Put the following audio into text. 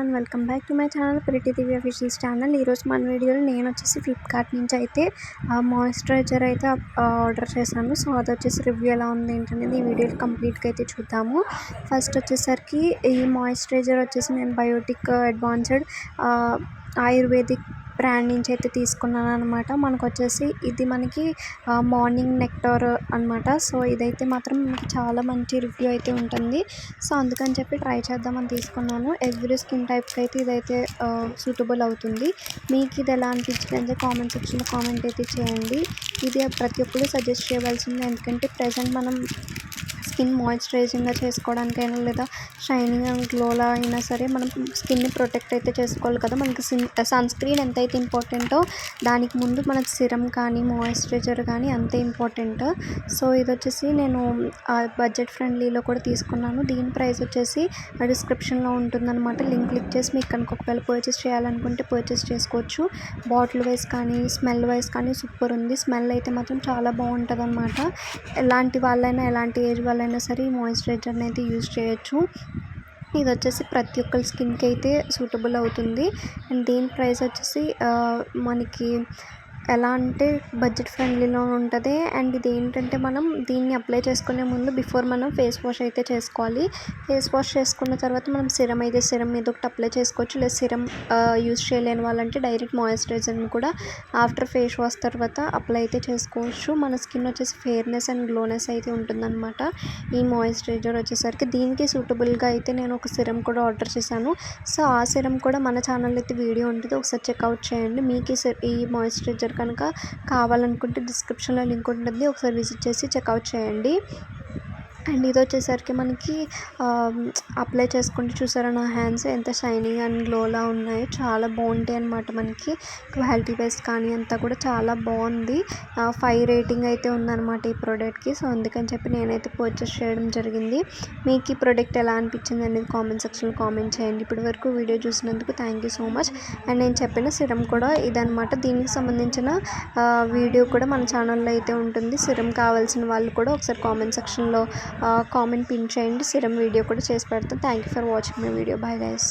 Everyone, welcome back to my channel pretty Divya officials channel. ఈరోజు మన వీడియోలో నేను వచ్చేసి ఫ్లిప్కార్ట్ నుంచి అయితే మాయిశ్చరైజర్ అయితే ఆర్డర్ చేశాను. సో అది వచ్చేసి రివ్యూ ఎలా ఉంది ఏంటనేది ఈ వీడియోలో కంప్లీట్గా అయితే చూద్దాము. ఫస్ట్ వచ్చేసరికి ఈ మాయిశ్చరైజర్ వచ్చేసి నేను బయోటిక్ అడ్వాన్స్డ్ ఆయుర్వేదిక్ బ్రాండ్ నుంచి అయితే తీసుకున్నాను అనమాట. మనకు వచ్చేసి ఇది మనకి మార్నింగ్ నెక్టార్ అనమాట. సో ఇదైతే మాత్రం మనకి చాలా మంచి రివ్యూ అయితే ఉంటుంది. సో అందుకని చెప్పి ట్రై చేద్దామని తీసుకున్నాను. ఎవ్రీ స్కిన్ టైప్కి అయితే ఇదైతే సూటబుల్ అవుతుంది. మీకు ఇది ఎలా అనిపించింది అంటే కామెంట్ సెక్షన్లో కామెంట్ అయితే చేయండి. ఇది ప్రతి ఒక్కరు సజెస్ట్ చేయవలసింది, ఎందుకంటే ప్రజెంట్ మనం స్కిన్ మాయిశ్చరైజింగ్గా చేసుకోవడానికైనా లేదా షైనింగ్ అండ్ గ్లోలా అయినా సరే మనం స్కిన్ని ప్రొటెక్ట్ అయితే చేసుకోవాలి కదా. మనకి సన్ స్క్రీన్ ఎంతైతే ఇంపార్టెంటో దానికి ముందు మనకి సిరం కానీ మాయిశ్చరైజర్ కానీ అంతే ఇంపార్టెంట్. సో ఇది వచ్చేసి నేను బడ్జెట్ ఫ్రెండ్లీలో కూడా తీసుకున్నాను. దీని ప్రైస్ వచ్చేసి డిస్క్రిప్షన్లో ఉంటుందన్నమాట. లింక్ క్లిక్ చేసి మీకు కనుక ఒకవేళ పర్చేస్ చేయాలనుకుంటే పర్చేస్ చేసుకోవచ్చు. బాటిల్ వైజ్ కానీ స్మెల్ వైజ్ కానీ సూపర్ ఉంది. స్మెల్ అయితే మాత్రం చాలా బాగుంటుంది అనమాట. ఎలాంటి వాళ్ళైనా ఎలాంటి ఏజ్ వాళ్ళైనా సరే ఈ మాయిశ్చరైజర్ని అయితే యూజ్ చేయొచ్చు. ఇది వచ్చేసి ప్రతి ఒక్కరి స్కిన్కి అయితే సూటబుల్ అవుతుంది. అండ్ దీని ప్రైస్ వచ్చేసి మనకి ఎలా అంటే బడ్జెట్ ఫ్రెండ్లీలో ఉంటుంది. అండ్ ఇది ఏంటంటే మనం దీన్ని అప్లై చేసుకునే ముందు బిఫోర్ మనం ఫేస్ వాష్ అయితే చేసుకోవాలి. ఫేస్ వాష్ చేసుకున్న తర్వాత మనం సిరం అయితే సిరం మీద ఒకటి అప్లై చేసుకోవచ్చు. లేదా సిరం యూజ్ చేయలేని వాళ్ళంటే డైరెక్ట్ మాయిశ్చరైజర్ని కూడా ఆఫ్టర్ ఫేస్ వాష్ తర్వాత అప్లై అయితే చేసుకోవచ్చు. మన స్కిన్ వచ్చేసి ఫెయిర్నెస్ అండ్ గ్లోనెస్ అయితే ఉంటుందన్నమాట. ఈ మాయిశ్చరైజర్ వచ్చేసరికి దీనికి సూటబుల్గా అయితే నేను ఒక సిరం కూడా ఆర్డర్ చేశాను. సో ఆ సిరం కూడా మన ఛానల్ అయితే వీడియో ఉంటుంది, ఒకసారి చెక్అవుట్ చేయండి. మీకు ఈ మాయిశ్చరైజర్ కనుక కావాలనుకుంటే డిస్క్రిప్షన్లో లింక్ ఉంటుంది, ఒకసారి విజిట్ చేసి చెక్అవుట్ చేయండి. అండ్ ఇది వచ్చేసరికి మనకి అప్లై చేసుకుంటే చూసారా నా హ్యాండ్స్ ఎంత షైనింగ్ అండ్ గ్లోలా ఉన్నాయో, చాలా బాగుంటాయి అనమాట. మనకి క్వాలిటీ వైజ్ కానీ అంతా కూడా చాలా బాగుంది. 5 రేటింగ్ అయితే ఉందన్నమాట ఈ ప్రోడక్ట్కి. సో అందుకని చెప్పి నేనైతే పర్చేస్ చేయడం జరిగింది. మీకు ఈ ప్రోడక్ట్ ఎలా అనిపించింది అనేది కామెంట్ సెక్షన్లో కామెంట్ చేయండి. ఇప్పటి వరకు వీడియో చూసినందుకు thank you so much. And నేను చెప్పిన సిరం కూడా ఇదనమాట. దీనికి సంబంధించిన వీడియో కూడా మన ఛానల్లో అయితే ఉంటుంది. సిరం కావాల్సిన వాళ్ళు కూడా ఒకసారి కామెంట్ సెక్షన్లో కామెంట్ పిన్ చేయండి. సిరం వీడియో కూడా చేసి పెడతాను. Thank you for watching my video. Bye guys.